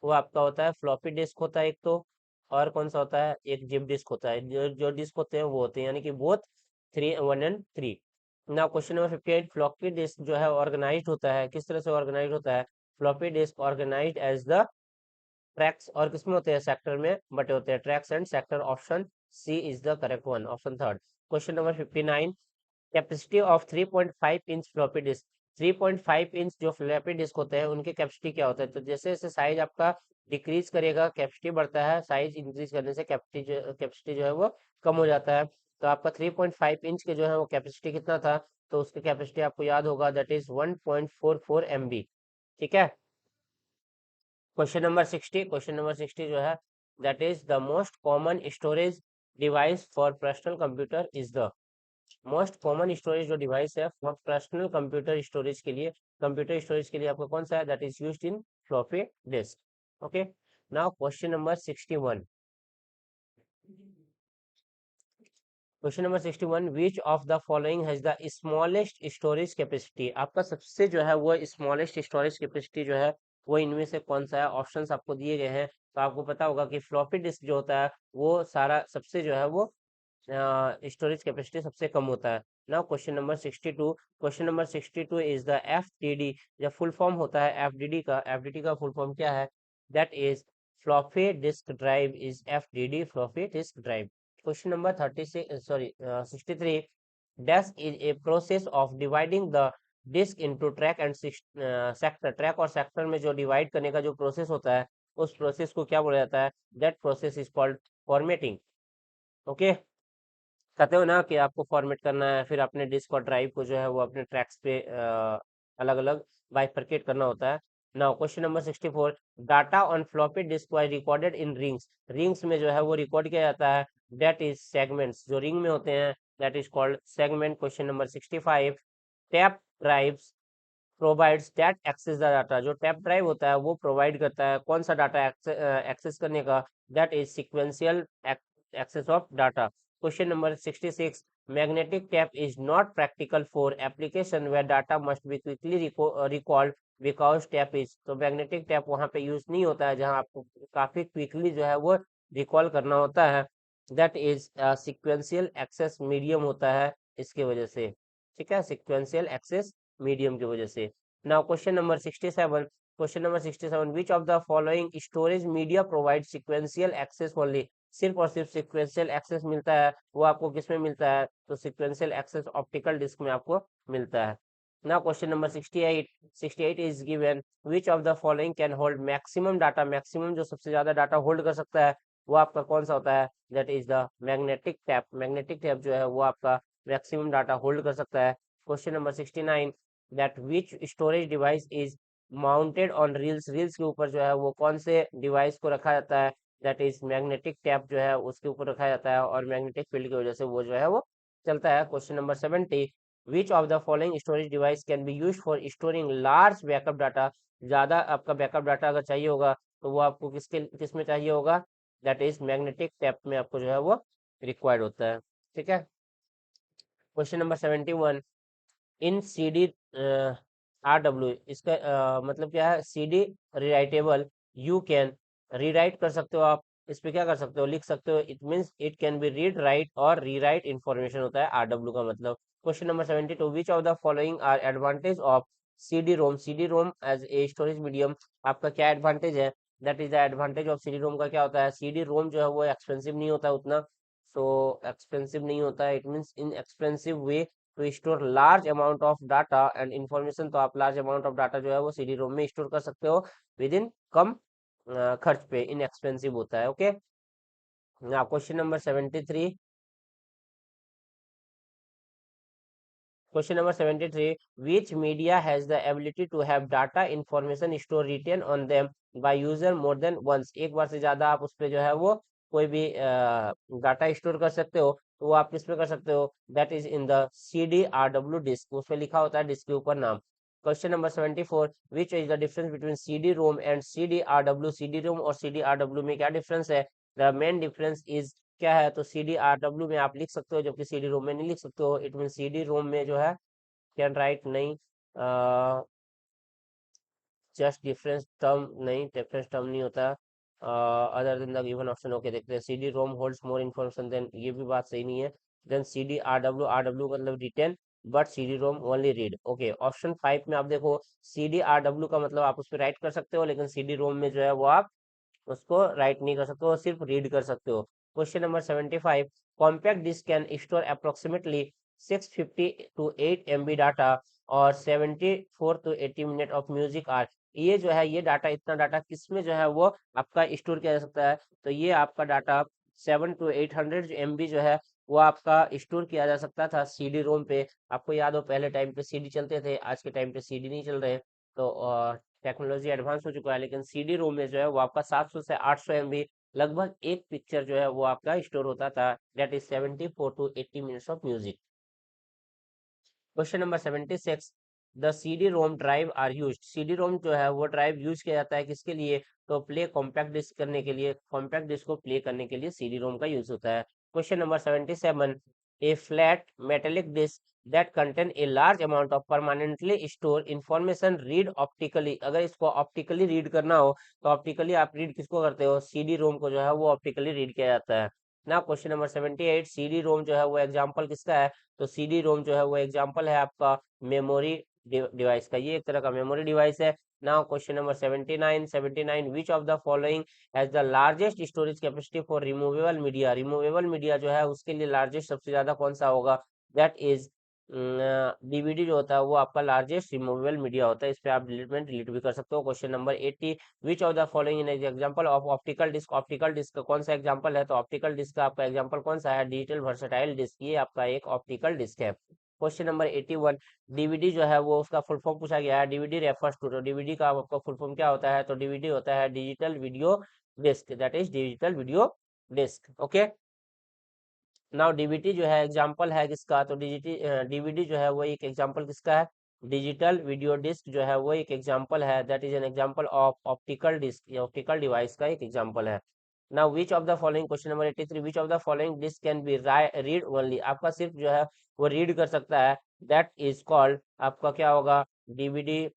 Speaker 1: वो आपका होता है फ्लॉपी डिस्क होता है एक तो, और कौन सा होता है? एक जिप डिस्क होता है। जो जो डिस्क होते हैं वो होते हैं यानी कि both 1 and 3। Now question number 58, floppy disk जो है ऑर्गेनाइज होता है, किस तरह से ऑर्गेनाइज होता है? Floppy disk organise as the tracks, और किसमें होते हैं? सेक्टर में बटे होते हैं, tracks and sector. Option C is the correct one, option third. Question number 59, capacity of 3.5 inch floppy disk. 3.5 inch जो फ्लॉपी डिस्क होते हैं उनकी कैपेसिटी क्या होता है? तो जैसे जैसे साइज आपका डिक्रीज करेगा कैपेसिटी बढ़ता है, साइज इंक्रीज करने से कैपेसिटी जो है वो कम हो जाता है। तो आपका 3.5 इंच के जो है वो कैपेसिटी कितना था? तो उसकी कैपेसिटी आपको याद होगा, दैट इज 1.44 MB। ठीक है। क्वेश्चन नंबर 60, क्वेश्चन नंबर 60 जो है, that is the most common storage device for personal computer is the. Most common storage जो डिवाइस है फॉर पर्सनल कंप्यूटर स्टोरेज के लिए, कंप्यूटर स्टोरेज के लिए आपका कौन सा है? That is used in floppy disk. Okay. Now question number 61, question number 61, which of the following has the smallest storage capacity. आपका सबसे जो है वो स्मॉलेस्ट स्टोरेज कैपेसिटी जो है वो इनमें से कौन सा है? ऑप्शंस आपको दिए गए हैं, तो आपको पता होगा कि फ्लॉपी डिस्क जो होता है वो सारा सबसे जो है वो स्टोरेज कैपेसिटी सबसे कम होता है। Now question number 62, question number 62 is the FDD। जब फुल फॉर्म होता है FDD का फुल फॉर्म क्या है? That is floppy disk drive is FDD, floppy disk drive. Question number 63, dash is a process of dividing the disk into track and sector. Track और sector में जो divide करने का जो प्रोसेस होता है उस प्रोसेस को क्या बोला जाता है? That process is called formatting. Okay. कहते हो ना कि आपको फॉर्मेट करना है, फिर अपने डिस्क और ड्राइव को जो है वो अपने ट्रैक्स पे अलग अलग बाइफरकेट करना होता है। Now question number 64, data on floppy disk was recorded in rings. Rings में जो है वो रिकॉर्ड किया जाता है, दैट इज सेगमेंट्स। जो रिंग में होते हैं that is called segment. Question number 65, tape drives provides that access the data. जो टैप ड्राइव होता है वो प्रोवाइड करता है कौन सा डाटा एक्सेस करने का? That is sequential access of data. Question number 66, magnetic tape is not practical for application where data must be quickly recalled because tape is. तो मैग्नेटिक टैप वहां पे यूज नहीं होता है जहां आपको काफी क्विकली जो है वो रिकॉल करना होता है, that is sequential access medium होता है इसके वजह से। ठीक है, सिक्वेंशियल एक्सेस मीडियम की वजह से। Now question number 67, question number 67, which of the following storage media provide sequential access only. सिर्फ और सिर्फ सिक्वेंशियल एक्सेस मिलता है, वो आपको किस में मिलता है? तो सिक्वेंशियल एक्सेस ऑप्टिकल डिस्क में आपको मिलता है। Now question number 68 is given, which of the following can hold maximum data. Maximum जो सबसे ज्यादा डाटा होल्ड कर सकता है वो आपका कौन सा होता है? That is the magnetic tap. Magnetic tap जो है वो आपका मैक्सिमम डाटा होल्ड कर सकता है। Question number 69, that which storage device is mounted on reels. Reels के ऊपर जो है वो कौन से डिवाइस को रखा जाता है? दैट इज मैग्नेटिक टैप जो है उसके ऊपर रखा जाता है, और मैग्नेटिक फील्ड की वजह से वो जो है वो चलता है। Question number 70, which of the following storage device can be use for storing large backup data. ज्यादा आपका बैकअप डाटा अगर चाहिए होगा तो वो आपको किस में चाहिए होगा? दैट इज मैग्नेटिक टैप में आपको जो है वो रिक्वायर्ड होता है। ठीक है। क्वेश्चन नंबर 71, इन CD RW, इसका मतलब क्या है? CD रिराइटेबल, यू कैन रीराइट कर सकते हो आप, इस पे क्या कर सकते हो? लिख सकते हो। It means it can be read write और रीराइट इंफॉर्मेशन होता है RW का मतलब। Question number 72, which of the following are advantage of CD-ROM। CD-ROM as a storage medium, आपका क्या एडवांटेज है? That is the advantage of CD-ROM का क्या होता है? CD-ROM जो है वो एक्सपेंसिव नहीं होता उतना, सो एक्सपेंसिव नहीं होता है, it means inexpensive way to store large amount of data and information. तो आप लार्ज अमाउंट ऑफ डाटा जो है वो CD-ROM में स्टोर कर सकते हो विद इन कम खर्च पे, इनएक्सपेंसिव होता है। ओके। ना question number 73, question number 73, which media has the ability to have data information store retain on them by user more than once. एक बार से ज्यादा आप उस पे जो है वो कोई भी डाटा स्टोर कर सकते हो, तो वो आप किस में कर सकते हो, that is in the CDRW disk, उसमें लिखा होता है डिस्क के ऊपर नाम। Question number 74, which is the difference between CD-ROM and CDRW, CD-ROM और CDRW में क्या डिफरेंस है, द मेन डिफरेंस इज क्या है, तो CDRW में आप लिख सकते हो जबकि CD-ROM में नहीं लिख सकते हो, इट मीन CD-ROM में जो है कैन राइट नहीं, जस्ट डिफरेंस टर्म नहीं, डिफरेंस टर्म नहीं होता, other than the given option. Okay देखते हैं, CD-ROM holds more information then, ये भी बात सही नहीं है, देन CDRW, RW मतलब retain, but CD-ROM only read. Okay option 5 में आप देखो, CDRW का मतलब आप उस पर राइट कर सकते हो, लेकिन CD-ROM में जो है वो आप उसको राइट नहीं कर सकते हो, सिर्फ रीड कर सकते हो। Question number 75, compact disk can store approximately 650 to 8 MB data और 74 to 80 minute of music are. ये जो है ये डाटा, इतना डाटा किस में जो है वो आपका स्टोर किया जा सकता है, तो ये आपका डाटा 700 to 800 MB जो है वो आपका स्टोर किया जा सकता था CD-ROM पे। आपको याद हो पहले टाइम पे CD चलते थे, आज के टाइम पे CD नहीं चल रहे, तो टेक्नोलॉजी एडवांस हो चुका है, लेकिन CD-ROM में जो है वो आपका 700 से 800 MB लगभग एक पिक्चर जो है वो आपका स्टोर होता था, that is 74 to 80 minutes of music. Question number 76, the CD-ROM drive are use, CD-ROM जो है वो ड्राइव यूज किया जाता है किसके लिए, तो प्ले कॉम्पैक्ट डिस्क करने के लिए, कॉम्पैक्ट डिस्क को प्ले करने के लिए CD-ROM का यूज होता है। Question number 77, a flat metallic disk that contain a large amount of permanently store information read optically, अगर इसको ऑप्टिकली रीड करना हो तो ऑप्टिकली आप रीड किसको करते हो, CD-ROM को जो है वो ऑप्टिकली रीड किया जाता है ना। क्वेश्चन नंबर 78, CD-ROM जो है वो एग्जाम्पल किसका है, तो CD-ROM जो है वो एग्जाम्पल है आपका मेमोरी डिवाइस का, ये एक तरह का मेमोरी डिवाइस है। Now question number 79, which of the following has the largest storage capacity for removable media, removable media जो है उसके लिए लार्जेस्ट सबसे ज्यादा कौन सा होगा, दैट इज DVD जो होता है वो आपका लार्जेस्ट रिमूवेबल मीडिया होता है, इस पे आप डिलीट में डिलीट भी कर सकते हो। Question number 80, which of the following in example of optical disk, optical disk का कौन सा एग्जांपल है, तो ऑप्टिकल डिस्क का आपका एग्जांपल कौन सा है, डिजिटल वर्सेटाइल डिस्क, ये आपका एक ऑप्टिकल डिस्क है। क्वेश्चन नंबर 81, DVD जो है वो उसका फुल फॉर्म पूछा गया है, DVD रेफर्स टू, तो DVD का आपका फुल फॉर्म क्या होता है, तो DVD होता है digital video disk, that is digital video disk. Okay now DVT जो है एग्जांपल है किसका, तो DVD जो है वो एक एग्जांपल किसका है, डिजिटल वीडियो डिस्क जो है वो एक एग्जांपल है, that is an example of optical disk, ये ऑप्टिकल डिवाइस का एक एग्जांपल है। Now which of the following, question number 83, which of the following disk can be read only, आपका सिर्फ जो है वो रीड कर सकता है, दैट इज कॉल्ड आपका क्या होगा, DVD।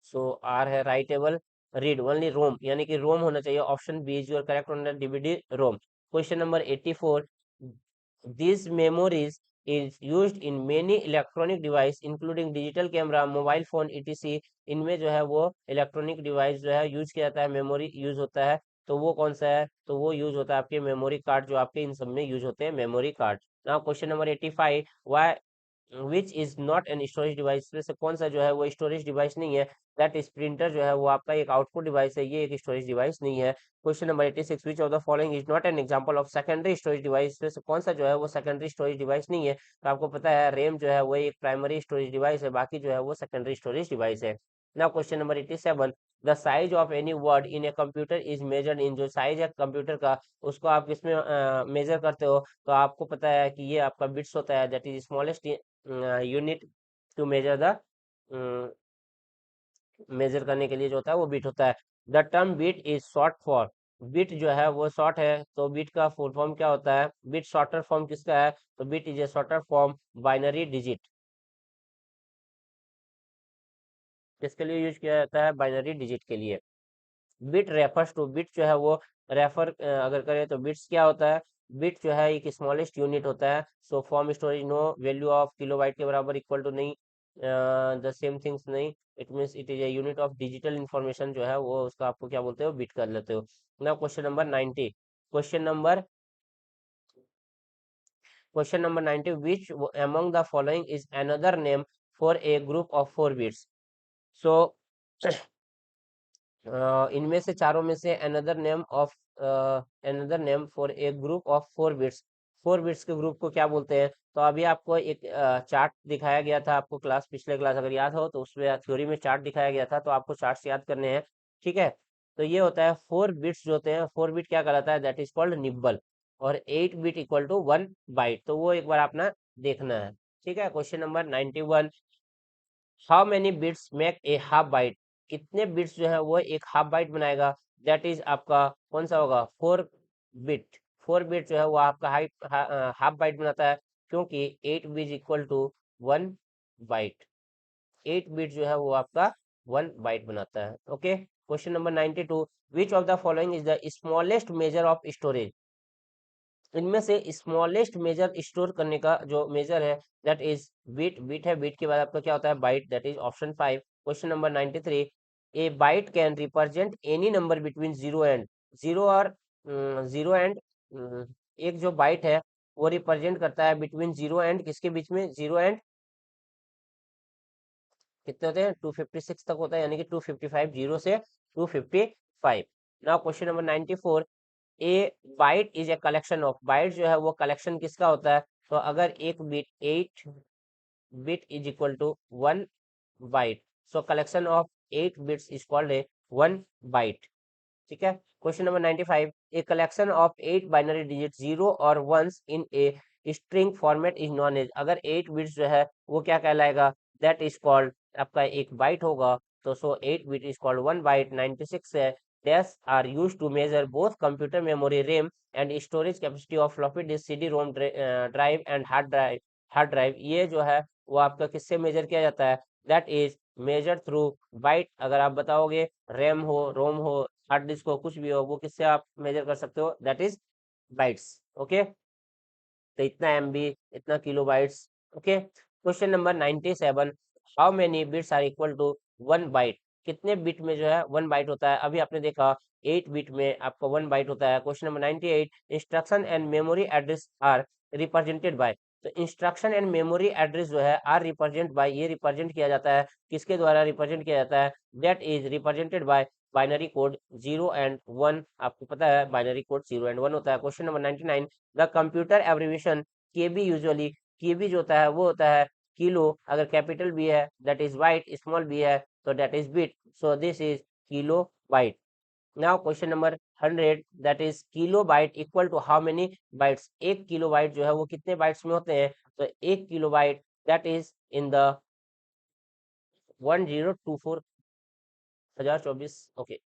Speaker 1: सो आर है राइटेबल, रीड ओनली रोम, यानी कि रोम होना चाहिए, option B is your correct on DVD ROM. Question number 84, this memories is used in many electronic device including digital camera, mobile phone ETC, इनमें जो है वो electronic device जो है यूज किया जाता है, मेमोरी यूज होता है, तो वो कौन सा है, तो वो यूज होता है आपके मेमोरी कार्ड, जो आपके इन सब में यूज होते हैं memory card. Now question number 85, why which is not an storage device, में से कौन सा जो है वो स्टोरेज डिवाइस नहीं है, दैट इज प्रिंटर जो है वो आपका एक आउटपुट डिवाइस है, ये एक स्टोरेज डिवाइस नहीं है। Question number 86, which of the following is not N example of secondary storage device, में से कौन सा जो है वो सेकेंडरी स्टोरेज डिवाइस नहीं है, तो आपको पता है रैम जो है वो एक प्राइमरी स्टोरेज डिवाइस है, बाकी जो है वो सेकेंडरी स्टोरेज डिवाइस है। Now question number 87, the size of any word in a computer is measured in, जो साइज है कंप्यूटर का उसको आप किसमें मेजर करते हो, तो आपको पता है कि ये आपका बिट्स होता है, that is smallest unit to measure the, measure करने के लिए जो होता है वो बिट होता है। The term bit is short for, bit जो है वो शॉर्ट है, तो बिट का फुल फॉर्म क्या होता है, बिट शॉर्टर फॉर्म किसका है, तो bit is a shorter form binary digit, किसके लिए यूज किया जाता है, बाइनरी डिजिट के लिए। बिट रेफर्स टू, बिट जो है वो रेफर अगर करें तो बिट्स क्या होता है, बिट जो है एक स्मॉलेस्ट यूनिट होता है, so form storage no value of kilobyte के बराबर इक्वल टू नहीं, द सेम थिंग्स नहीं, it means it is a unit of digital information जो है वो उसका आपको क्या बोलते हो, बिट कर लेते हो। Now question number 90, question number question number 90, which among the following is another name for a group of 4 bits, सो इनमें से चारों में से another name of, another name for a group of 4 bits, 4 bits के group को क्या बोलते हैं, तो अभी आपको एक चार्ट दिखाया गया था आपको पिछले क्लास अगर याद हो तो उसमें थ्योरी में चार्ट दिखाया गया था, तो आपको चार्ट्स याद करने हैं, ठीक है। तो ये होता है 4 बिट्स जो होते हैं, 4 बिट क्या कहलाता है, दैट इज कॉल्ड निब्बल। और 8 बिट इक्वल टू 1 बाइट, तो वो एक बार अपना देखना है। ठीक है, question number 91, how many bits make a half byte, कितने बिट्स जो है वो एक हाफ बाइट बनाएगा, दैट इज आपका कौन सा होगा, 4 बिट। 4 बिट जो है वो आपका हाफ बाइट बनाता है, क्योंकि 8 bit equal to 1 byte. 8 bit जो है वो आपका 1 बाइट बनाता है। Okay, question number 92, which of the following is the smallest measure of storage, इनमें से स्मॉलेस्ट मेजर स्टोर करने का जो मेजर है, दैट इज बिट। बिट है, बिट के बाद आपका क्या होता है, byte, that is option 5। Question number 93, a byte can represent any number between zero and zero और जीरो एंड एक जो बाइट है वो रिप्रेजेंट करता है बिटवीन जीरो एंड किसके बीच में, जीरो एंड कितने होते हैं, 256 तक होता है, यानी कि 255, जीरो से 255। Now question number 94, a byte is a collection of, byte जो है वो कलेक्शन किसका होता है, तो अगर एक bit 8 bit is equal to 1 byte, so collection of 8 bits is called a 1 byte. ठीक है, question number 95, a collection of 8 binary digit zero और ones in a string format is known as, अगर 8 बिट्स जो है वो क्या कहलाएगा, that is called आपका एक बाइट होगा, तो so 8 bit is called 1 byte. 96 है, dash are use to measure both computer memory RAM and storage capacity of floppy disk, CD ROM drive and hard drive, ये जो है वो आपका किससे मेजर किया जाता है, that is measure through byte. अगर आप बताओगे रैम हो, रोम हो, हार्ड डिस्क हो, कुछ भी हो, वो किससे आप मेजर कर सकते हो, दैट इज बाइट्स। ओके, तो इतना एमबी, इतना kilo bytes. Okay, question number 97, how many bits are equal to 1 byte, कितने बिट में जो है 1 बाइट होता है, अभी आपने देखा 8 बिट में आपका 1 बाइट होता है। Question number 98, instruction and memory address are represented by, तो इंस्ट्रक्शन एंड मेमोरी एड्रेस जो है आर रिप्रेजेंट बाय, ये रिप्रेजेंट किया जाता है किसके द्वारा रिप्रेजेंट किया जाता है, that is represented by binary code 0 and 1, आपको पता है बाइनरी कोड 0 एंड 1 होता है। Question number 99, the computer abbreviation KB usually, KB जो होता है वो होता है किलो, अगर कैपिटल बी है that is byte, small B है तो that is bit, so this is kilo byte. Now question number 100, that is kilo byte equal to how many bytes, एक किलो बाइट जो है वो कितने बाइट्स में होते हैं, तो एक kilo bite that is in the 1024 okay,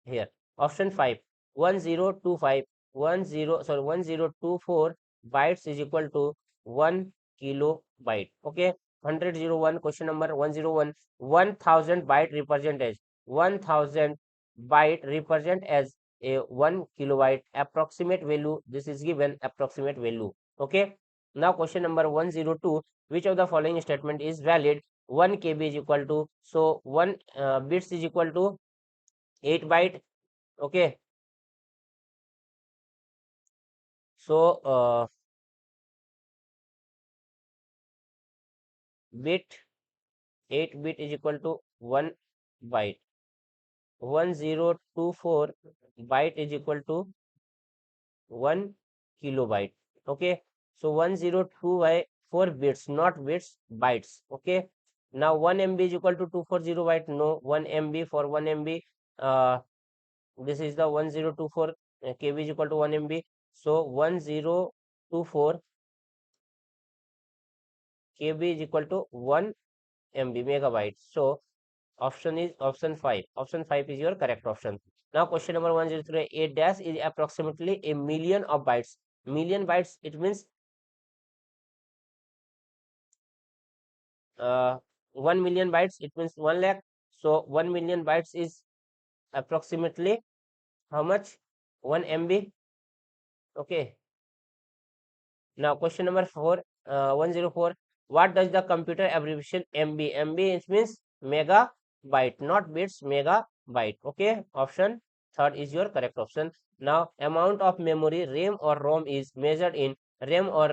Speaker 1: here option 5, 1025 1024 bytes is equal to 1 kilobyte. Okay, 100 question number 101, 1000 byte represent as 1000 byte represent as a 1 kilobyte, approximate value, this is given approximate value. Okay, now question number 102, which of the following statement is valid, 1 kb is equal to, so 1 bits is equal to 8 byte. Okay, so bit 8 bit is equal to 1 byte, 1024 byte is equal to 1 kilobyte. Okay, so 102 by 4 bits, not bits, bytes. Okay, now 1 MB is equal to 240 byte, no, 1 MB for 1 MB, uh, this is the 1024 KB is equal to 1 MB, so 1024 KB is equal to 1 MB megabyte. So option is option 5. Option 5 is your correct option. Now question number 103. A dash is approximately a million of bytes. Million bytes, it means 1 million bytes, it means 1 lakh. So 1 million bytes is approximately how much? 1 MB. Okay. Now question number 4, 104. What does the computer abbreviation MB? MB it means megabyte, not bits, megabyte. Okay, option third is your correct option. Now amount of memory RAM or ROM is measured in RAM or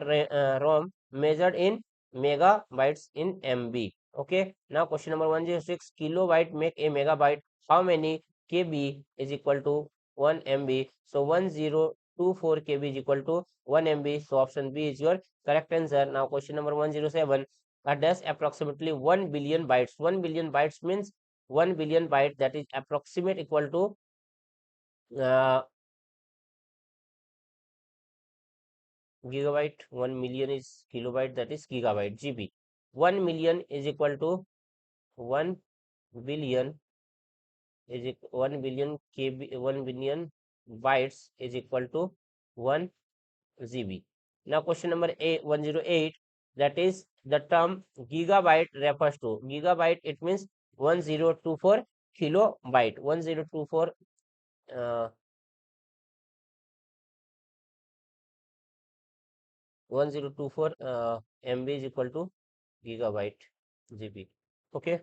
Speaker 1: ROM measured in megabytes in MB. Okay, now question number 106. Kilobyte make a megabyte. How many KB is equal to 1 MB? So 1024 KB is equal to 1 MB. So option B is your correct answer. Now question number 107. A dash approximately 1 billion bytes. 1 billion bytes means 1 billion byte, that is approximate equal to gigabyte, 1 million is kilobyte, that is gigabyte. GB, 1 million is equal to 1 billion 1 billion kb, 1 billion bytes is equal to 1 GB. Now question number 108, that is the term gigabyte refers to gigabyte, it means 1024 kilobyte. 1024 uh, 1024 MB is equal to gigabyte GB. Okay,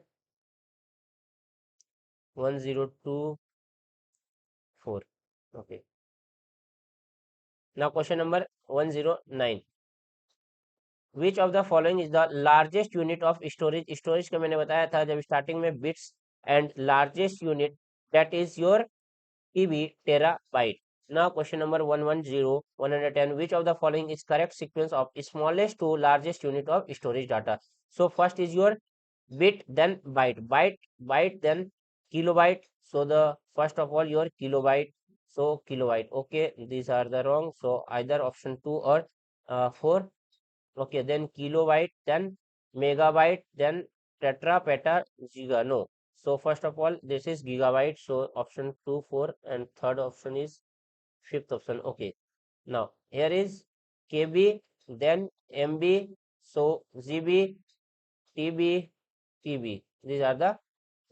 Speaker 1: 1024. Okay, now question number 109, which of the following is the largest unit of storage? Storage का मैंने बताया था जब starting में bits, and largest unit that is your TB, terabyte. Now question number 110, 110, which of the following is correct sequence of smallest to largest unit of storage data? So first is your bit, then byte then kilobyte. So the first of all your kilobyte, so kilobyte. Okay, these are the wrong, so either option 2 or 4. Okay, then kilobyte, then megabyte, then tetra, peta, giga. No. So first of all, this is gigabyte. So option 2, 4, and third option is fifth option. Okay. Now here is KB, then MB, so GB, TB, TB. These are the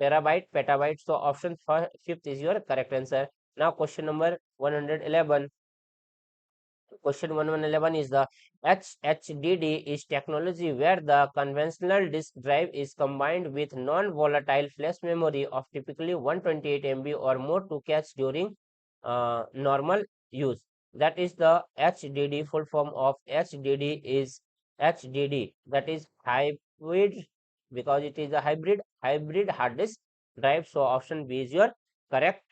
Speaker 1: terabyte, petabyte. So option fifth is your correct answer. Now question number 111. Question 111 is the HDD is technology where the conventional disk drive is combined with non-volatile flash memory of typically 128 MB or more to cache during normal use. That is the HDD. Full form of HDD is HDD. That is hybrid, because it is a hybrid hard disk drive. So option B is your correct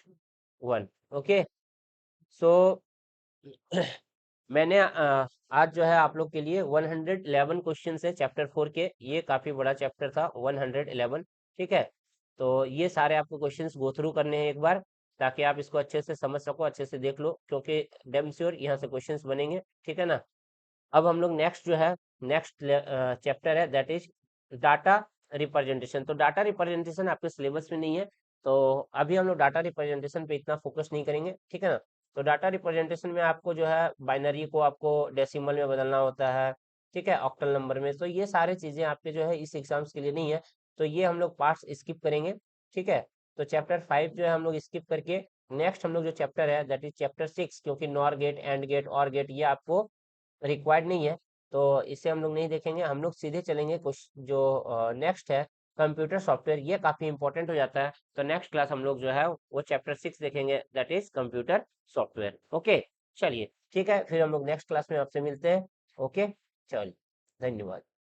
Speaker 1: one. Okay. So मैंने आज जो है आप लोग के लिए 111 question है chapter 4 के, ये काफी बड़ा चैप्टर था 111। ठीक है, तो ये सारे आपको क्वेश्चंस गो थ्रू करने हैं एक बार, ताकि आप इसको अच्छे से समझ सको, अच्छे से देख लो, क्योंकि डेम श्योर यहाँ से क्वेश्चंस बनेंगे। ठीक है ना। अब हम लोग नेक्स्ट जो है, नेक्स्ट चैप्टर है, दैट इज डाटा रिप्रेजेंटेशन। तो डाटा रिप्रेजेंटेशन आपके सिलेबस में नहीं है, तो अभी हम लोग डाटा रिप्रेजेंटेशन पे इतना फोकस नहीं करेंगे। ठीक है ना। तो डाटा रिप्रेजेंटेशन में आपको जो है बाइनरी को आपको डेसिमल में बदलना होता है, ठीक है, ऑक्टल नंबर में। तो ये सारी चीजें आपके जो है इस एग्जाम्स के लिए नहीं है, तो ये हम लोग पार्ट्स स्किप करेंगे। ठीक है, तो चैप्टर 5 जो है हम लोग स्किप करके नेक्स्ट हम लोग जो चैप्टर है दैट इज चैप्टर 6, क्योंकि नॉर गेट, एंड गेट, और गेट ये आपको रिक्वायर्ड नहीं है, तो इसे हम लोग नहीं देखेंगे। हम लोग सीधे चलेंगे कुछ जो नेक्स्ट है कंप्यूटर सॉफ्टवेयर, ये काफी इंपॉर्टेंट हो जाता है। तो नेक्स्ट क्लास हम लोग जो है वो चैप्टर 6 देखेंगे, that is computer software. Okay, चलिए ठीक है, फिर हम लोग नेक्स्ट क्लास में आपसे मिलते हैं। ओके, चलिए, धन्यवाद।